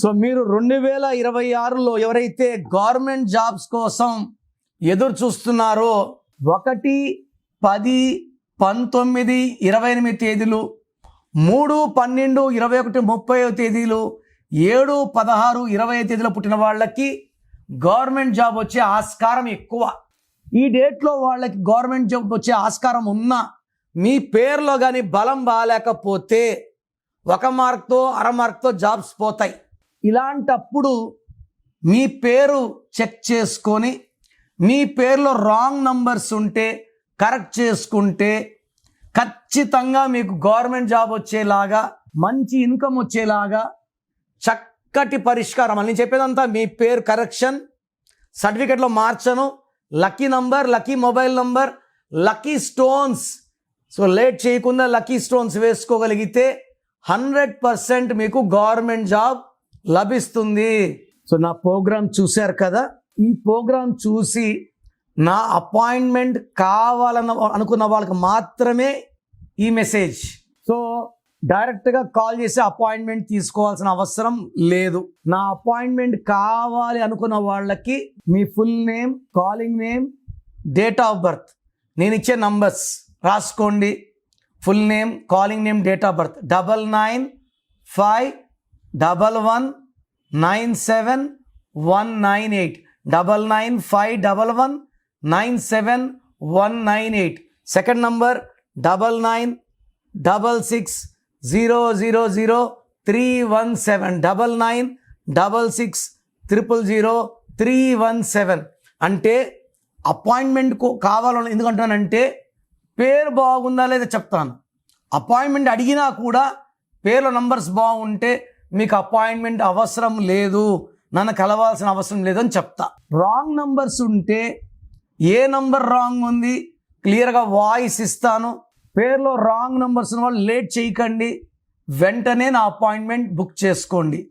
So మీరు 2026లో ఎవరైతే government jobs కోసం ఎదురు చూస్తున్నారో 1, 10, 19, 28 తేదీలు, 3, 12, 21, 30 తేదీలు, 7, 16, 20 తేదీలో పుట్టిన వాళ్ళకి గవర్నమెంట్ జాబ్ వచ్చే ఆస్కారం ఎక్కువ. ఈ డేట్లో వాళ్ళకి గవర్నమెంట్ జాబ్ వచ్చే ఆస్కారం ఉన్నా మీ పేరులో కానీ బలం బాగాలేకపోతే 1 మార్క్తో 1/2 మార్క్తో జాబ్స్ పోతాయి. ఇలాంటప్పుడు మీ పేరు చెక్ చేసుకొని మీ పేరులో రాంగ్ నంబర్స్ ఉంటే కరెక్ట్ చేసుకుంటే ఖచ్చితంగా మీకు గవర్నమెంట్ జాబ్ వచ్చేలాగా, మంచి ఇన్కమ్ వచ్చేలాగా చక్కటి పరిష్కారం. అని చెప్పేదంతా మీ పేరు కరెక్షన్, సర్టిఫికెట్లో మార్చను, lucky number, lucky mobile number, lucky stones. So late చేయకుండా లక్కీ స్టోన్స్ వేసుకోగలిగితే 100% మీకు గవర్నమెంట్ జాబ్ లభిస్తుంది. సో నా ప్రోగ్రామ్ చూశారు కదా, ఈ ప్రోగ్రామ్ చూసి నా అపాయింట్మెంట్ కావాలన్న అనుకున్న వాళ్ళకి మాత్రమే ఈ మెసేజ్. సో డైరెక్ట్గా కాల్ చేసి అపాయింట్మెంట్ తీసుకోవాల్సిన అవసరం లేదు. నా అపాయింట్మెంట్ కావాలి అనుకున్న వాళ్ళకి మీ full name, calling name, date of birth, నేను ఇచ్చే నంబర్స్ రాసుకోండి. Full name, calling name, date of birth 9951197198 9951197198. Second number 9966000317 9966000317. అంటే అపాయింట్మెంట్ కావాలని ఎందుకంటానంటే పేరు బాగుందా లేదా చెప్తాను. అపాయింట్మెంట్ అడిగినా కూడా పేర్లో నంబర్స్ బాగుంటే మీకు అపాయింట్మెంట్ అవసరం లేదు, నన్ను కలవాల్సిన అవసరం లేదని చెప్తా. రాంగ్ నంబర్స్ ఉంటే ఏ నంబర్ రాంగ్ ఉంది క్లియర్గా వాయిస్ ఇస్తాను. పేర్లో రాంగ్ నంబర్స్ ఉన్న వాళ్ళు లేట్ చేయకండి, వెంటనే నా అపాయింట్మెంట్ బుక్ చేసుకోండి.